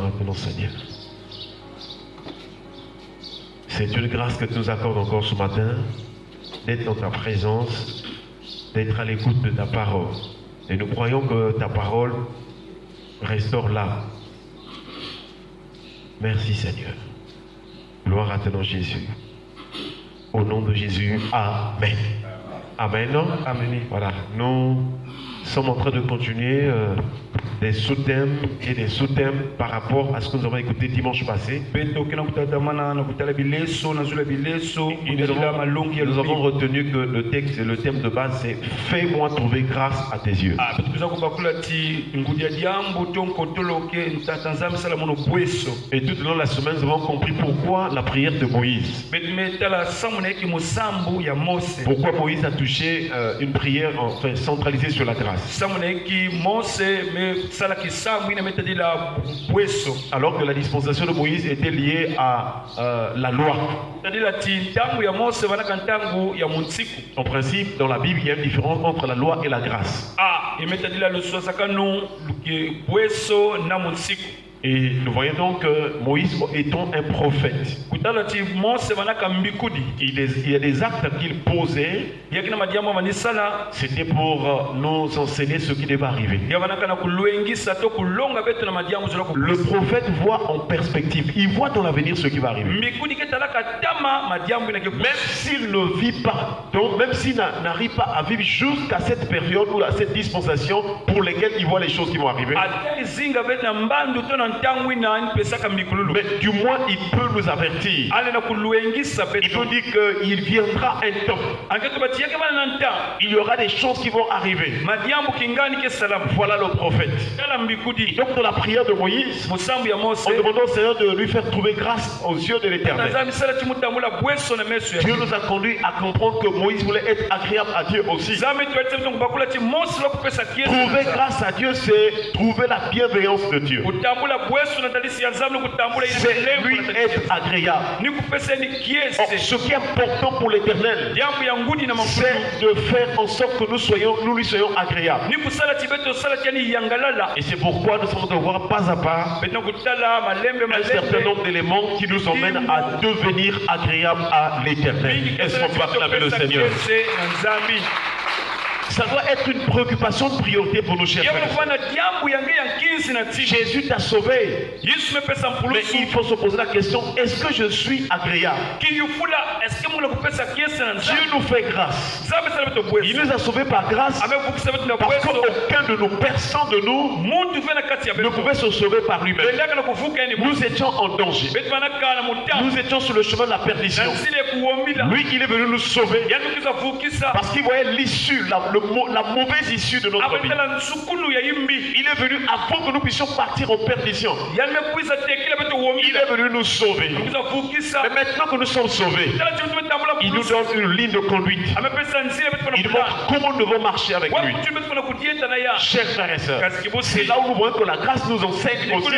maintenant, Seigneur. C'est une grâce que tu nous accordes encore ce matin, d'être dans ta présence, d'être à l'écoute de ta parole. Et nous croyons que ta parole restaure l'âme. Merci Seigneur. Gloire à ton nom Jésus. Au nom de Jésus, Amen. Amen. Amen. Voilà, nous sommes en train de continuer des sous-thèmes et des sous-thèmes par rapport à ce que nous avons écouté dimanche passé. Et nous avons retenu que le texte et le thème de base c'est « Fais-moi trouver grâce à tes yeux ». Et tout au long de la semaine, nous avons compris pourquoi la prière de Moïse. Pourquoi Moïse a touché une prière enfin, centralisée sur la grâce. Alors que la dispensation de Moïse était liée à la loi. En principe, dans la Bible, il y a une différence entre la loi et la grâce. Et nous voyons donc que Moïse étant un prophète, il y a des actes qu'il posait, c'était pour nous enseigner ce qui devait arriver. Le prophète voit en perspective, il voit dans l'avenir ce qui va arriver. Même s'il ne vit pas, donc même s'il n'arrive pas à vivre jusqu'à cette période ou à cette dispensation pour lesquelles il voit les choses qui vont arriver. Mais du moins il peut nous avertir. Il peut dire qu'il viendra un temps. Il y aura des choses qui vont arriver. Voilà le prophète. Donc dans la prière de Moïse, on demandait au Seigneur de lui faire trouver grâce aux yeux de l'Éternel. Dieu nous a conduit à comprendre que Moïse voulait être agréable à Dieu aussi. Trouver grâce à Dieu, c'est trouver la bienveillance de Dieu. C'est lui être agréable. Or, ce qui est important pour l'Éternel, c'est de faire en sorte que nous lui soyons agréables. Et c'est pourquoi nous sommes de voir pas à pas un certain nombre d'éléments qui nous emmènent à devenir agréables à l'Éternel. Est-ce qu'on peut acclamer le Seigneur? Ça doit être une préoccupation de priorité pour nos chers frères. Jésus t'a sauvé. Mais il faut se poser la question, est-ce que je suis agréable? Dieu nous fait grâce. Il nous a sauvés par grâce parce qu'aucun de nous, personne de nous ne pouvait se sauver par lui-même. Nous étions en danger. Nous étions sur le chemin de la perdition. Lui, il est venu nous sauver parce qu'il voyait l'issue, la mauvaise issue de notre vie. Il est venu avant que nous puissions partir en perdition. Il est venu nous sauver. Mais maintenant que nous sommes sauvés, il nous donne une ligne de conduite. Il nous montre comment nous devons marcher avec lui. Chers frères et sœurs, c'est là où nous voyons que la grâce nous enseigne aussi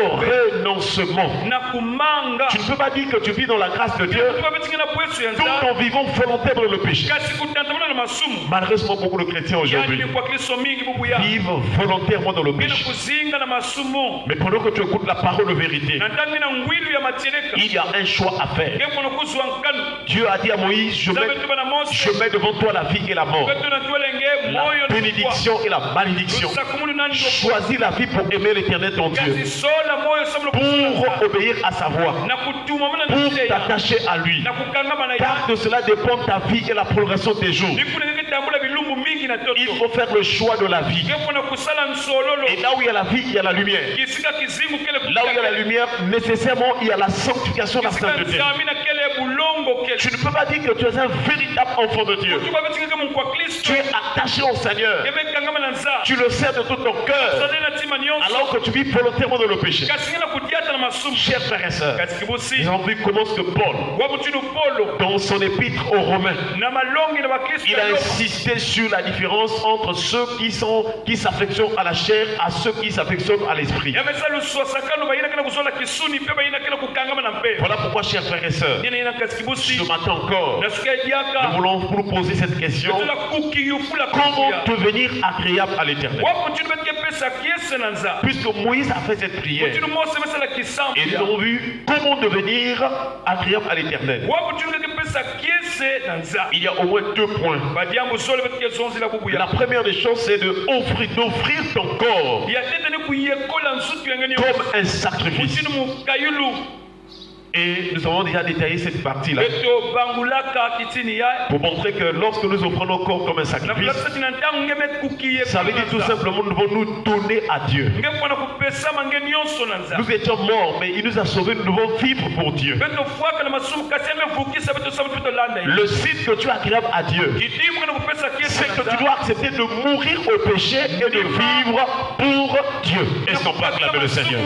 au renoncement. Tu ne peux pas dire que tu vis dans la grâce de Dieu tout en vivant volontairement dans le péché. Malheureusement, beaucoup de chrétiens aujourd'hui vivent volontairement dans le péché. Mais pendant que tu écoutes la parole de vérité, il y a un choix à faire. Dieu a dit à Moïse, je mets devant toi la vie et la mort, la bénédiction et la malédiction. Choisis la vie pour aimer l'Éternel ton Dieu, pour obéir à sa voix, pour t'attacher à lui, car de cela dépend ta vie et la progression de tes jours. Il faut faire le choix de la vie. Et là où il y a la vie, il y a la lumière. Là où il y a la lumière, nécessairement, il y a la sanctification de la sainteté. Tu ne peux pas dire que tu es un véritable enfant de Dieu. Tu es attaché au Seigneur. Tu le sers de tout ton cœur, alors que tu vis volontairement dans le péché. Chers frères et sœurs, nous avons vu comment ce que Paul, dans son épître aux Romains, il a insisté sur la différence entre ceux qui s'affectionnent à la chair à ceux qui s'affectionnent à l'esprit. Voilà pourquoi, chers frères et sœurs, ce matin encore, nous voulons vous poser cette question: comment devenir agréable à l'Éternel? Puisque Moïse a fait cette prière, et nous avons vu comment devenir agréable à l'Éternel. Il y a au moins 2 points. La première des choses, c'est d'offrir ton corps comme un sacrifice. Et nous avons déjà détaillé cette partie-là pour montrer que lorsque nous offrons nos corps comme un sacrifice, ça veut dire tout simplement nous devons nous donner à Dieu. Nous étions morts, mais il nous a sauvés, nous devons vivre pour Dieu. Le signe que tu es agréable à Dieu, c'est que tu dois accepter de mourir au péché et de vivre pour Dieu. Est-ce qu'on peut acclamer le Seigneur?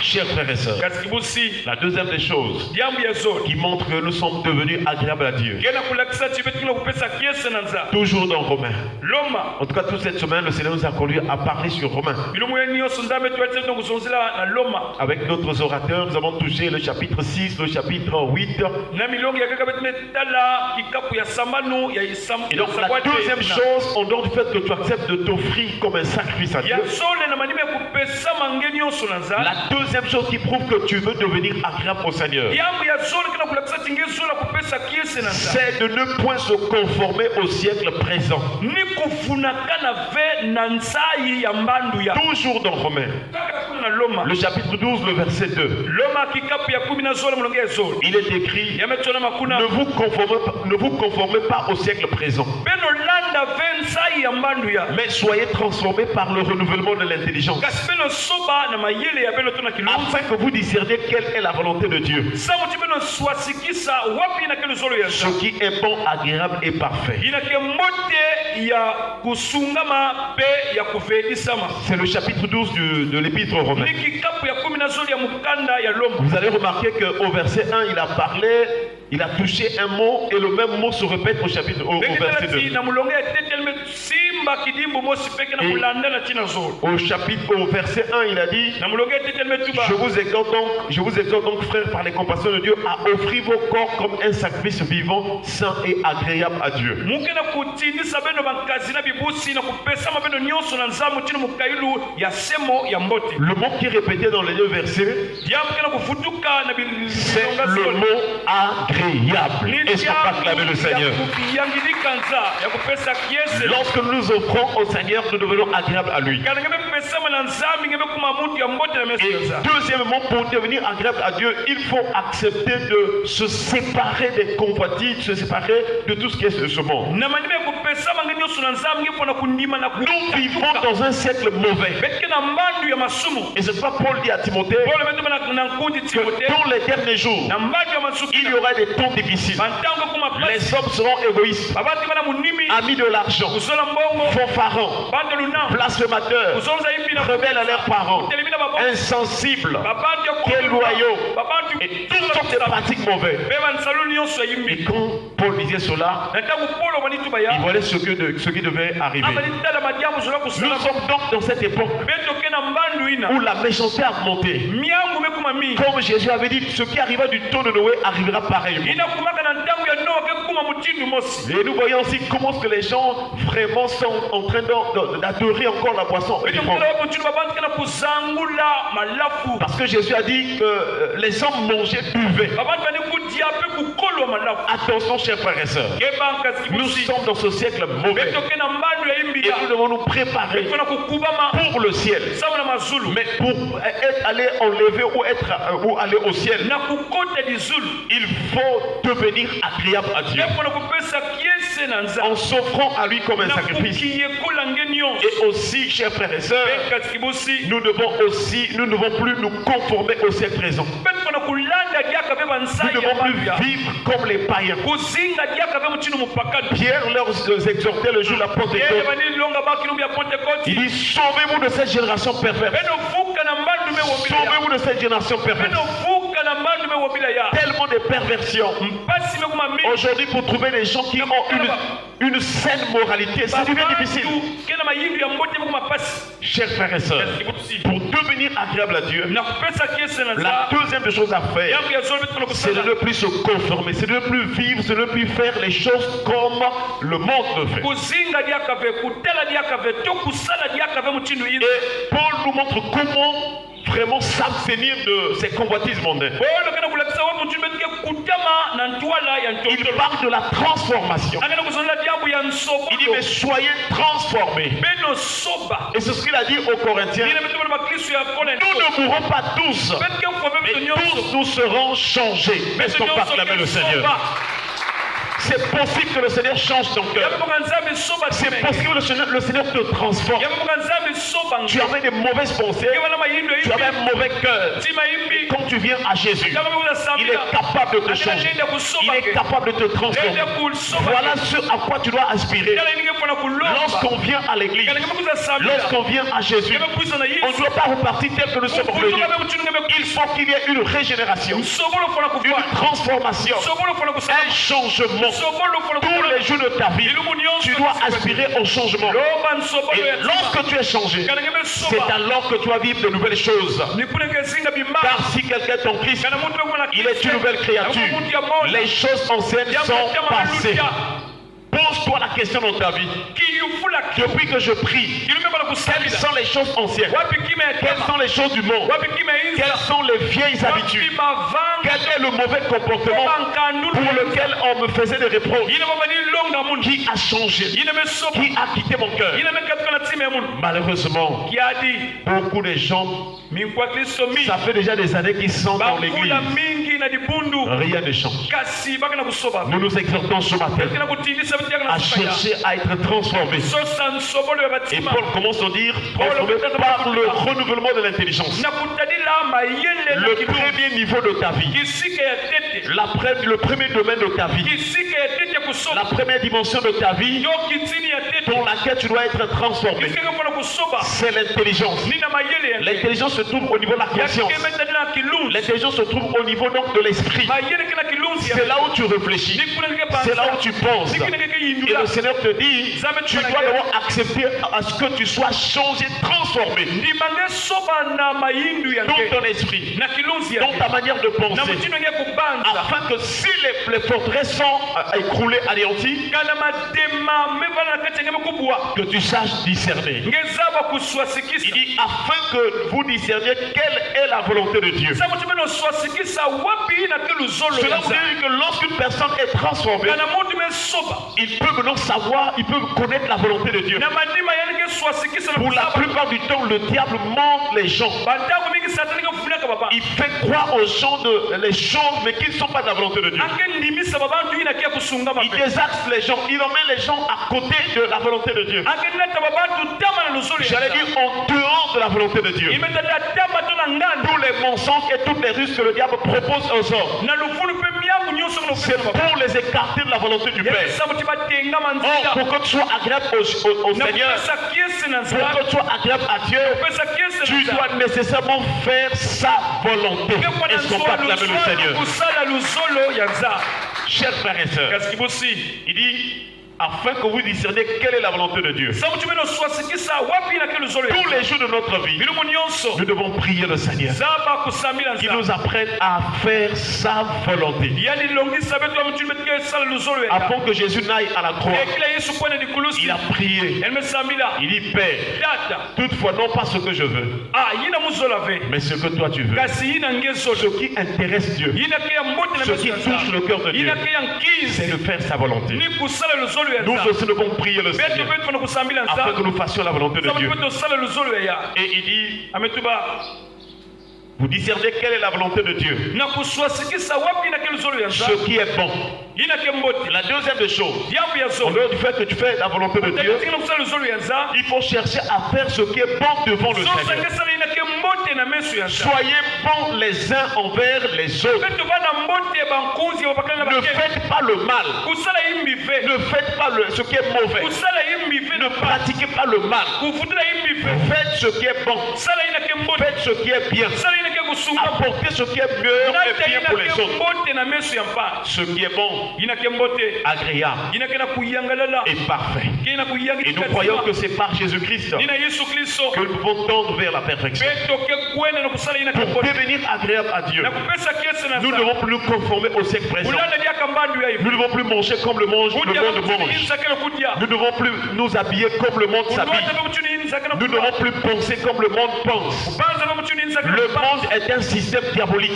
Chers frères et sœurs, la deuxième des choses qui montre que nous sommes devenus agréables à Dieu, toujours dans Romains. En tout cas, toute cette semaine, le Seigneur nous a conduit à parler sur Romains. Avec d'autres orateurs, nous avons touché le chapitre 6, le chapitre 8. Et donc, la deuxième chose, en dehors du fait que tu acceptes de t'offrir comme un sacrifice à Dieu, la deuxième chose qui prouve que tu veux devenir agréable au Seigneur, c'est de ne point se conformer au siècle présent. Toujours dans Romains, le chapitre 12, le verset 2. Il est écrit: ne vous conformez pas au siècle présent, mais soyez transformés par le renouvellement de l'intelligence, afin que vous discerniez quelle est la volonté de Dieu, ce qui est bon, agréable et parfait. C'est le chapitre 12 de l'épître aux Romains. Vous allez remarquer qu'au verset 1, il a touché un mot et le même mot se répète au verset 2. Au verset 1, il a dit: je vous exhorte donc, frères, par les compassions de Dieu, à offrir vos corps comme un sacrifice vivant, saint et agréable à Dieu. Le mot qui est répété dans les 2 versets, c'est le mot agréable. Est-ce qu'on peut acclamer le Seigneur? Lorsque nous nous offrons au Seigneur, nous devenons agréables à lui. Et deuxièmement, pour devenir agréable à Dieu, il faut accepter de se séparer des convoitises, se séparer de tout ce qui est ce monde. Nous vivons dans un siècle mauvais. Et c'est pourquoi Paul dit à Timothée que dans les derniers jours, il y aura des temps difficiles. Les hommes seront égoïstes, amis de l'argent, fanfarons, blasphémateurs, rebelles à leurs parents, insensibles, déloyaux, et toutes sortes de pratiques mauvaises. Et quand Paul disait cela, il voyait ce qui devait arriver. Nous sommes donc dans cette époque où la méchanceté a augmenté. Comme Jésus avait dit, ce qui arriva du temps de Noé arrivera pareillement. Et nous voyons aussi comment que les gens vraiment sont en train d'adorer encore la boisson. Parce que Jésus a dit que les hommes mangeaient, buvaient. Attention, chers frères et sœurs, nous sommes dans ce siècle mauvais et nous devons nous préparer pour le ciel. Mais pour aller enlever ou aller au ciel, il faut devenir agréable à Dieu en s'offrant à lui comme un sacrifice. Et aussi, chers frères et sœurs, nous ne devons plus nous conformer au siècle présent. Nous ne devons plus vivre comme les païens. Pierre leur exhortait le jour de la Pentecôte. Il dit: sauvez-vous de cette génération perverse. Sauvez-vous de cette génération perverse. Tellement de perversions. Aujourd'hui, pour trouver des gens qui ont une saine moralité, ça devient difficile. Chers frères et sœurs, pour devenir agréable à Dieu, la deuxième des choses à faire, c'est de ne plus se conformer, c'est de ne plus vivre, c'est de ne plus faire les choses comme le monde le fait. Et Paul nous montre comment vraiment s'abstenir de ces convoitises mondaines. Il parle de la transformation. Il dit mais soyez transformés. Et c'est ce qu'il a dit aux Corinthiens. Nous ne mourrons pas tous, mais tous nous serons changés. Est-ce qu'on peut acclamer le Seigneur? C'est possible que le Seigneur change ton cœur. C'est possible que le Seigneur te transforme. Tu avais des mauvaises pensées. Tu avais un mauvais cœur. Et quand tu viens à Jésus, il est capable de te changer. Il est capable de te transformer. Voilà ce à quoi tu dois aspirer. Lorsqu'on vient à l'église, lorsqu'on vient à Jésus, on ne doit pas repartir tel que nous sommes venus. Il faut qu'il y ait une régénération, une transformation, un changement. Tous les jours de ta vie, tu dois aspirer au changement. Et lorsque tu es changé, c'est alors que tu vas vivre de nouvelles choses. Car si quelqu'un est en Christ, il est une nouvelle créature. Les choses anciennes sont passées. Pose-toi la question dans ta vie. Depuis que je prie, quelles sont les choses anciennes? Quelles sont les choses du monde? Quelles sont les vieilles habitudes? Quel est le mauvais comportement pour lequel on me faisait des reproches? Qui a changé? Qui a quitté mon cœur? Malheureusement, beaucoup de gens, ça fait déjà des années qu'ils sont dans l'église. Rien ne change. Nous nous exhortons ce matin à chercher à être transformés. Et Paul commence à dire transformé par le renouvellement de l'intelligence. Le premier niveau de ta vie, le premier domaine de ta vie, la première dimension de ta vie dans laquelle tu dois être transformé, c'est l'intelligence. L'intelligence se trouve au niveau de la conscience. L'intelligence se trouve au niveau donc de l'esprit. C'est là où tu réfléchis. C'est là où tu penses. Et le Seigneur te dit, tu dois d'abord accepter à ce que tu sois changé, transformé dans ton esprit, dans ta manière de penser, afin que si les forteresses sont écroulées, anéanties, que tu saches discerner. Il dit afin que vous discerniez quelle est la volonté de Dieu. Cela veut dire que lorsqu'une personne est transformée, il peut maintenant savoir, il peut connaître la volonté de Dieu. Pour la plupart du temps, le diable ment les gens. Il fait croire aux gens les choses, mais qui ne sont pas de la volonté de Dieu. Il désaxe les gens, il emmène les gens à côté de la volonté de Dieu. J'allais dire en dehors de la volonté de Dieu. Tous les mensonges et toutes les ruses que le diable propose aux hommes, c'est pour les écarter de la volonté du Père. Or, pour que tu sois agréable au Seigneur, pour que tu sois agréable à Dieu, tu dois nécessairement faire sa volonté. Est-ce qu'on peut acclamer le Seigneur? Chers frères et sœurs, il dit afin que vous discerniez quelle est la volonté de Dieu. Tous les jours de notre vie, nous devons prier le Seigneur qui nous apprenne à faire sa volonté. Avant que Jésus n'aille à la croix, il a prié. Il dit Père, toutefois non pas ce que je veux, mais ce que toi tu veux. Ce qui intéresse Dieu, ce qui touche le cœur de Dieu, c'est de faire sa volonté. Nous aussi devons prier le Seigneur afin que nous fassions la volonté de Dieu. Et il dit, vous discernez quelle est la volonté de Dieu. Ce qui est bon. La deuxième des choses, au lieu du fait que tu fais la volonté de Dieu, il faut chercher à faire ce qui est bon devant le Seigneur. Soyez bons les uns envers les autres. Ne faites pas le mal. Ne faites pas ce qui est mauvais. Ne pratiquez pas le mal. Faites ce qui est bon. Faites ce qui est bien. Apportez ce qui est mieux et bien pour les autres. Ce qui est bon, agréable et parfait. Et nous croyons que c'est par Jésus-Christ que nous pouvons tendre vers la perfection. Pour devenir agréable à Dieu, nous ne devons plus nous conformer au siècle présent. Nous ne devons plus manger comme le monde mange. Nous ne devons plus nous habiller comme le monde s'habille. Nous ne devons plus penser comme le monde pense. Le monde est un système diabolique.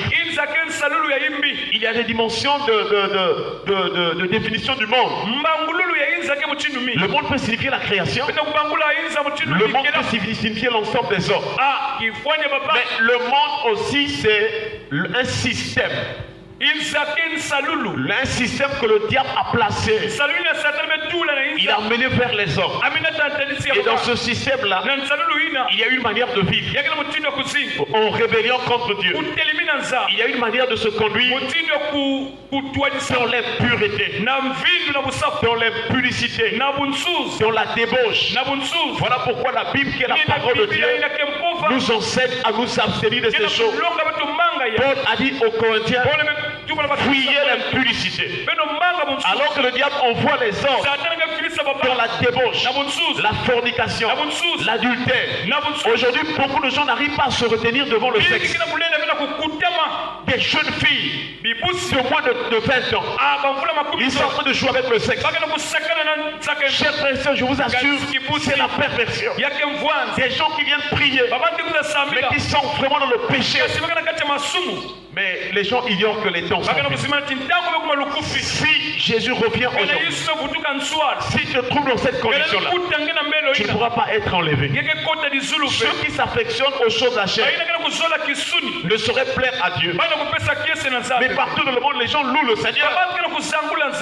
Il y a des dimensions de définition du monde. Le monde peut signifier la création. Le monde peut signifier l'ensemble des hommes. Mais le monde aussi, c'est un système. Un système que le diable a placé. Il a mené vers les hommes. Et dans ce système-là, il y a une manière de vivre en rébellion contre Dieu. Il y a une manière de se conduire dans l'impureté, dans l'impudicité, dans la débauche. Voilà pourquoi la Bible, qui est la parole de Dieu, nous enseigne à nous abstenir de ces choses. Paul a dit aux Corinthiens, fuyez l'impudicité. Alors que le diable envoie les hommes dans la débauche, la fornication, l'adultère. Aujourd'hui, beaucoup de gens n'arrivent pas à se retenir devant le sexe. Des jeunes filles de moins de 20 ans, ils sont en train de jouer avec le sexe. Chers frères et sœurs, je vous assure, c'est la perversion. Des gens qui viennent prier, mais qui sont vraiment dans le péché. Mais les gens ignorent que les temps sont finis. Si Jésus revient aujourd'hui, si tu te trouves dans cette condition-là, tu ne pourras pas être enlevé. Ceux qui s'affectionnent aux choses à chair ne sauraient plaire à Dieu. Mais partout dans le monde, les gens louent le Seigneur.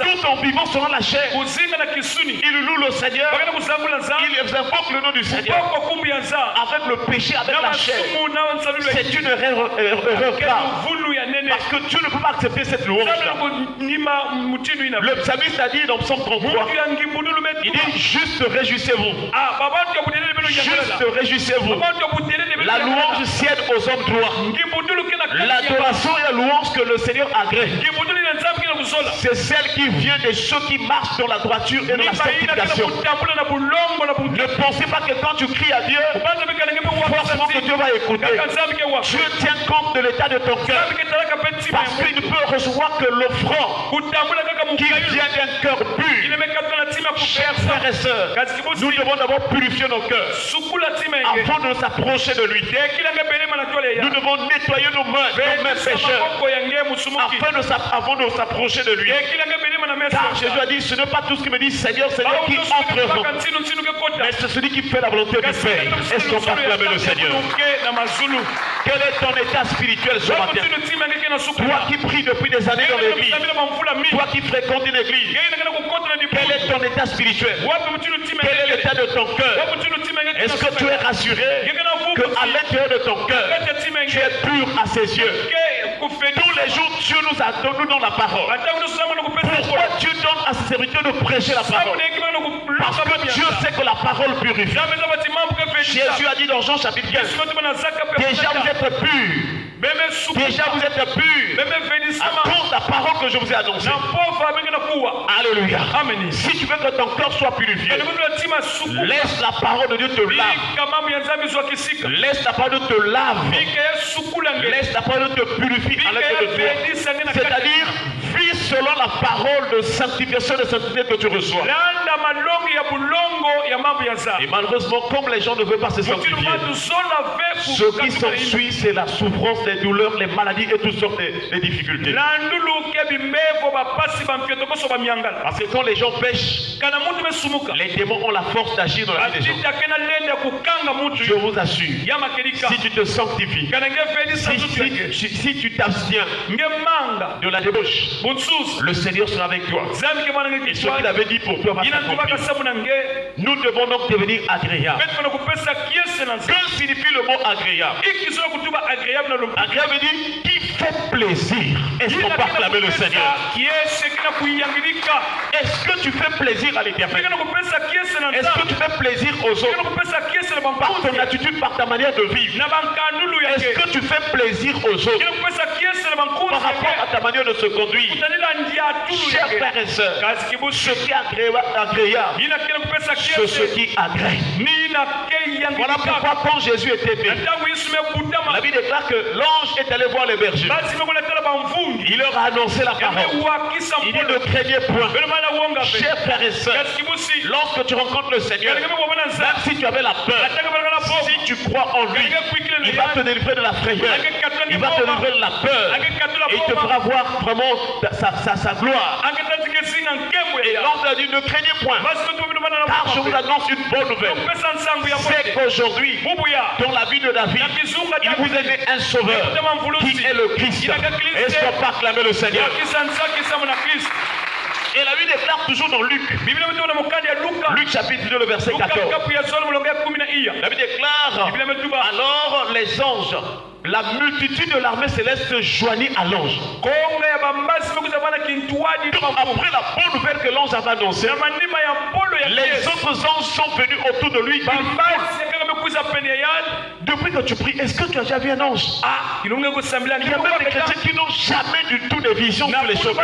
Tout en vivant selon la chair, ils louent le Seigneur. Ils invoquent le nom du Seigneur. Avec le péché, avec la chair, c'est une erreur grave. Parce que Dieu ne peut pas accepter cette louange-là. Le psalmiste a dit dans Psaume 33, il dit juste réjouissez-vous. Juste réjouissez-vous. La louange sied aux hommes droits. L'adoration et la louange que le Seigneur agrée, c'est celle qui vient de ceux qui marchent dans la droiture et dans la sanctification. Ne pensez pas que quand tu cries à Dieu, forcément que Dieu va écouter. Dieu tient compte de l'état de ton cœur. Parce qu'il ne peut recevoir que l'offrande qui vient d'un cœur pur. Chers frères et sœurs, nous devons d'abord purifier nos cœurs avant de nous approcher de lui. Nous devons nettoyer nos mains pécheurs avant de nous approcher de lui. Car Jésus a dit, ce n'est pas tout ce qui me dit Seigneur, Seigneur qui entreront, mais c'est celui qui fait la volonté du Père. Est-ce qu'on peut acclamer le Seigneur? Quel est ton état spirituel ce matin? Toi qui pries depuis des années dans l'église, toi qui fréquentes une église, quel est ton état spirituel? Quel est l'état de ton cœur? Est-ce que tu es rassuré qu'à l'intérieur de ton cœur, tu es pur à ses yeux? Tous les jours, Dieu nous donne la parole. Pourquoi Dieu donne à ses serviteurs de prêcher la parole? Parce que Dieu sait que la parole purifie. Jésus a dit dans Jean chapitre 15, déjà vous êtes purs. Déjà vous êtes purs à cause de la parole que je vous ai annoncée. Alléluia. Si tu veux que ton corps soit purifié, laisse la parole de Dieu te laver. Laisse la parole de Dieu te laver. Laisse la parole de Dieu te purifier à l'intérieur de toi. C'est-à-dire, vis selon la parole de sanctification et de sainteté que tu reçois. Et malheureusement, comme les gens ne veulent pas se sanctifier, ce qui s'ensuit, c'est la souffrance, les douleurs, les maladies et toutes sortes de difficultés. Parce que quand les gens pêchent, les démons ont la force d'agir dans la vie des gens. Je vous assure, si tu te sanctifies, si tu t'abstiens de la débauche, le Seigneur sera avec toi. Et ce qu'il avait dit pour toi va Nous devons donc devenir agréables. Que signifie le mot agréable? Agréable veut dire qui fait plaisir. Est-ce qu'on peut acclamer le Seigneur? Est-ce que tu fais plaisir à l'Éternel? Est-ce que tu fais plaisir aux autres? Par ton attitude, par ta manière de vivre. Est-ce que tu fais plaisir aux autres? Par rapport à ta manière de se conduire. Chers frères et sœurs, ce qui est agréable, c'est ce qui agrée. Voilà pourquoi quand Jésus était né, la Bible déclare que l'ange est allé voir les bergers. Il leur a annoncé la parole. Il dit ne craignez point. Chers frères et sœurs, lorsque tu rencontres le Seigneur, même si tu avais la peur, si tu crois en lui, il va te délivrer de la frayeur, il va te délivrer de la peur, et il te fera voir vraiment sa gloire. Et l'ange a dit ne craignez point, car je vous annonce une bonne nouvelle. C'est qu'aujourd'hui, dans la vie de David, il vous est né un sauveur qui est le Christ. Est-ce qu'on peut acclamer le Seigneur? Et la Bible déclare toujours dans Luc. Luc chapitre 2, le verset 14. La Bible déclare, alors les anges, la multitude de l'armée céleste joignit à l'ange. Après la bonne nouvelle que l'ange avait annoncée, les autres anges sont venus autour de lui. Depuis que tu pries, est-ce que tu as déjà vu un ange? Il y a même des chrétiens qui n'ont jamais du tout de vision sur les choses.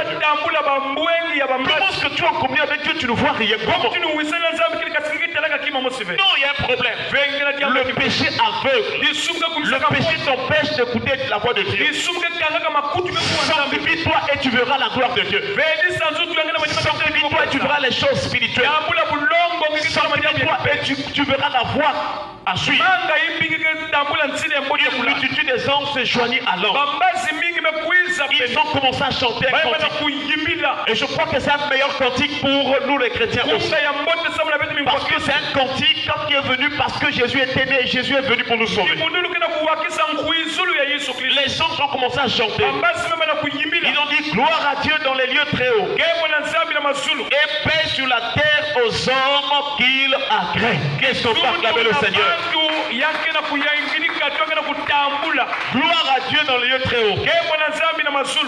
Comment est-ce que tu es en communion avec Dieu, tu ne vois rien? Non, il y a un problème. Le péché aveugle. Le péché t'empêche d'écouter la voix de Dieu. Sanctifie-toi et tu verras la gloire de Dieu. Sanctifie-toi et tu verras les choses spirituelles. Sanctifie-toi et tu verras la voie à suivre. Une multitude des anges se joignit à l'ange. Ils ont commencé à chanter un cantique. Et je crois que c'est un meilleur cantique pour nous les chrétiens aussi. Parce que c'est un cantique qui est venu parce que Jésus était né et Jésus est venu pour nous sauver. Les anges ont commencé à chanter. Ils ont dit gloire à Dieu dans les lieux très hauts. Et paix sur la terre aux hommes qu'il agrée. Qu'est-ce qu'on peut acclamer le Seigneur? Gloire à Dieu dans les lieux très hauts.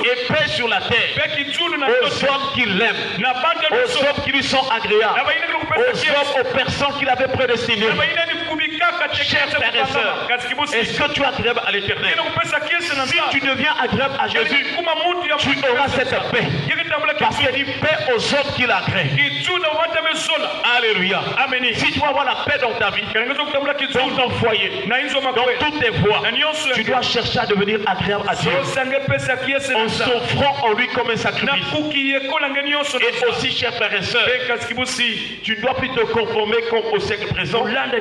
Et paix sur la terre aux hommes qui l'aiment, aux hommes qui lui sont agréables, aux hommes, aux personnes qu'il avait prédestinées. Chers frères et sœurs, est-ce que tu es agréable à l'Éternel? Si tu deviens agréable à Jésus, tu auras cette paix. Parce qu'il dit paix aux hommes qui l'agréent. Alléluia. Si tu vas avoir la paix dans ta vie, dans ton foyer, dans toutes tes voies, tu dois chercher à devenir agréable à Dieu en s'offrant en lui comme un sacrifice. Et aussi, chers frères et sœurs, tu ne dois plus te conformer comme au siècle présent, mais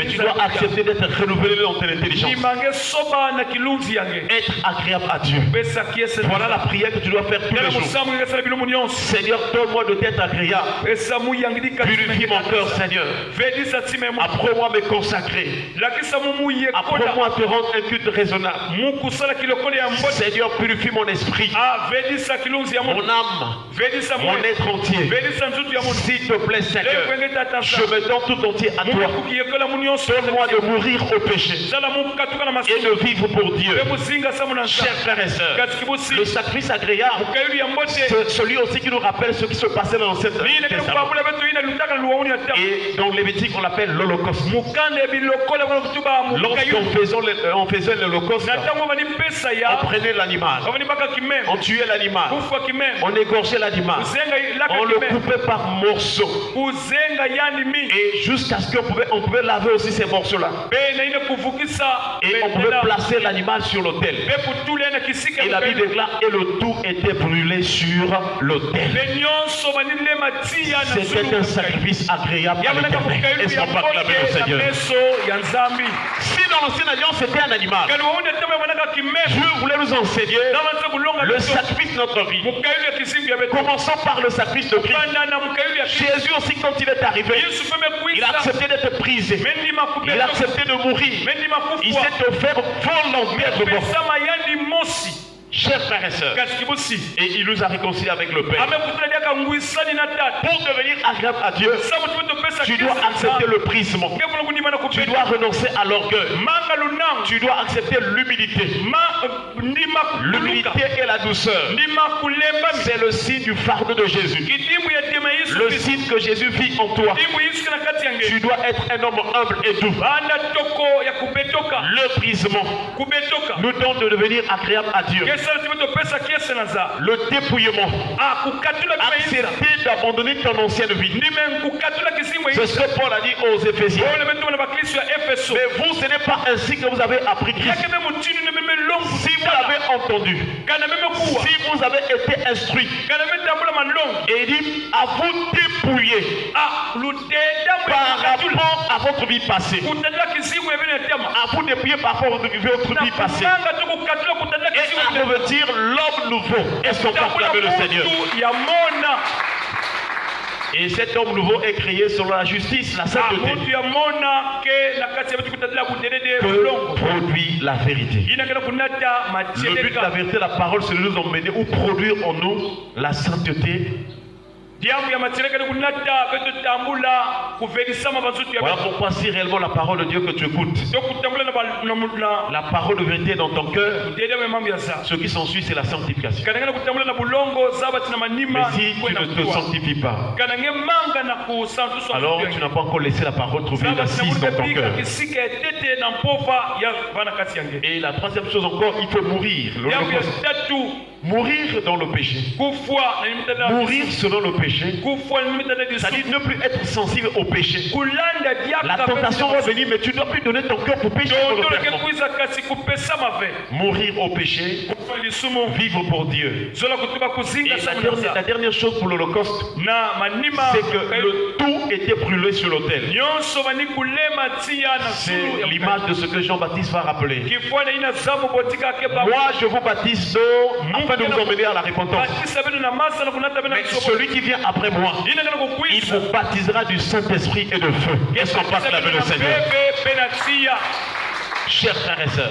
tu dois accepter d'être renouvelé dans ton intelligence. Être agréable à Dieu. Voilà la prière que tu dois faire tous les jours. Seigneur, donne-moi de t'être agréable. Purifie mon cœur, Seigneur. Apprends-moi à me consacrer. Apprends-moi à te rendre un culte raisonnable. Seigneur, purifie mon esprit, mon âme, mon être entier. S'il te plaît, Seigneur, je me donne tout entier à toi. Donne-moi de mourir au péché et de vivre pour Dieu. Chers frères et sœurs, le sacrifice agréable, c'est celui aussi qui nous rappelle ce qui se passait dans l'Ancien Testament. Et dans Lévitique, on l'appelle l'Holocauste. Lorsqu'on faisait l'Holocauste, on prenait l'animal, on tuait l'animal, on égorgeait l'animal, on le coupait par morceaux. Et jusqu'à ce qu'on pouvait laver aussi ces morceaux-là. Et on pouvait placer l'animal sur l'autel. Et la Bible déclare, et le tout était brûlé sur l'autel. C'était un sacrifice agréable à l'Éternel. Est-ce qu'on peut acclamer le Seigneur? Si dans l'ancienne alliance c'était un animal, Dieu voulait nous enseigner le sacrifice de notre vie. Commençons par le sacrifice de Christ. Jésus aussi, quand il est arrivé, il a accepté d'être brisé. Il a accepté de mourir. Il s'est offert volontairement. Chers frères et sœurs, et il nous a réconciliés avec le Père. Pour devenir agréable à Dieu, tu dois accepter le prisme. Tu dois renoncer à l'orgueil. Tu dois accepter l'humilité. L'humilité et la douceur. C'est le signe du fardeau de Jésus. Le signe que Jésus vit en toi. Tu dois être un homme humble et doux. Le prisme nous donne de devenir agréable à Dieu. Le dépouillement. Accepter d'abandonner ton ancienne vie. C'est ce que Paul a dit aux Éphésiens. Mais vous, ce n'est pas ainsi que vous avez appris Christ. Si vous l'avez entendu, si vous avez été instruit, et il dit à vous dépouiller par rapport à votre vie passée. À vous dépouiller par rapport à votre vie passée. Et à revêtir l'homme nouveau. Est-ce qu'on peut acclamer le Seigneur? Et cet homme nouveau est créé selon la justice, la sainteté, que produit la vérité. Le but de la vérité, la parole, c'est de nous emmener ou produire en nous la sainteté. Voilà pourquoi si réellement la parole de Dieu que tu écoutes, la parole de vérité dans ton cœur, ce qui s'ensuit c'est la sanctification. Mais si tu ne te sanctifies pas, alors tu n'as pas encore laissé la parole trouver une assise dans ton cœur. Et la troisième chose encore, il faut mourir. Mourir dans le péché. Mourir selon le péché. C'est-à-dire ne plus être sensible au péché. La tentation va venir, mais tu ne dois plus donner ton cœur pour pécher. Mourir au péché, vivre pour Dieu. Et la dernière chose pour l'Holocauste, c'est que le tout était brûlé sur l'autel. C'est l'image de ce que Jean-Baptiste va rappeler. Moi, je vous baptise d'eau afin de vous emmener à la repentance. Mais celui qui vient après moi, il vous baptisera du Saint-Esprit et de feu. Est-ce qu'on passe la main le Seigneur? Chers frères et sœurs,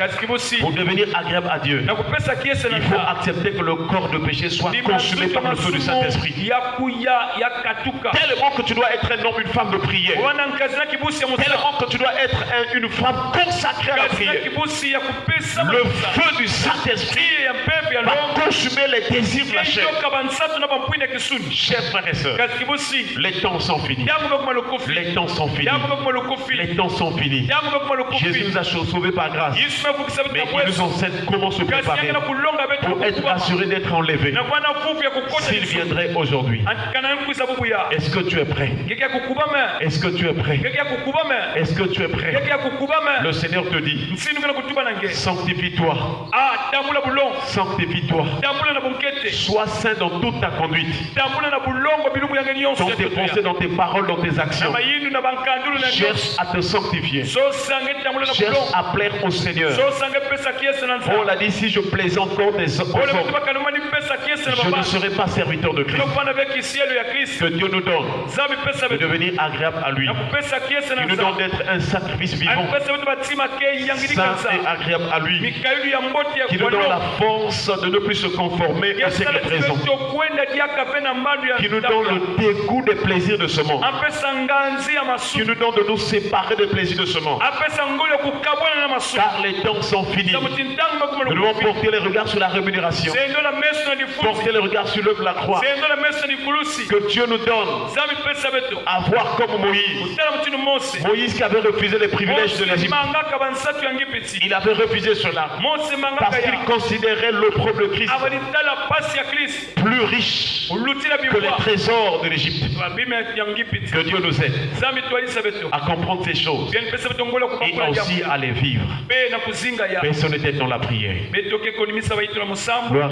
pour devenir agréable à Dieu, il faut accepter que le corps de péché soit consumé par le feu du Saint-Esprit. Tellement que tu dois être un homme, une femme de prière. Tellement que tu dois être une femme consacrée à la prière. Le feu du Saint-Esprit va consumer les désirs de la chair. Chers frères et sœurs, les temps sont finis. Les temps sont finis. Les temps sont finis. Jésus nous a sauvés par grâce. Mais il nous enseigne comment se préparer pour être assuré d'être enlevé s'il viendrait aujourd'hui. Est-ce que tu es prêt? Est-ce que tu es prêt? Est-ce que tu es prêt? Le Seigneur te dit, sanctifie-toi. Sanctifie-toi. Sois saint dans toute ta conduite. Dans tes pensées, dans tes paroles, dans tes actions. Cherche à te sanctifier. Cherche à plaire au Seigneur. Paul a dit, si je plaisais encore des hommes, je ne serai pas serviteur de Christ. Que Dieu nous donne de devenir agréable à lui. Il nous donne d'être un sacrifice vivant, saint et agréable à lui. Qui nous donne la force de ne plus se conformer à ce qui est présent. Qui nous donne le dégoût des plaisirs de ce monde. Qui nous donne de nous séparer des plaisirs de ce monde. Car les temps sont finis. Nous devons porter les regards sur la rémunération. Porter les regards sur l'œuvre de la croix. Que Dieu nous donne à voir comme Moïse. Moïse qui avait refusé les privilèges de l'Égypte. Il avait refusé cela parce qu'il considérait l'opprobre de Christ plus riche que les trésors de l'Égypte. Que Dieu nous aide à comprendre ces choses et aussi à les vivre. Personne n'était dans la prière. Gloire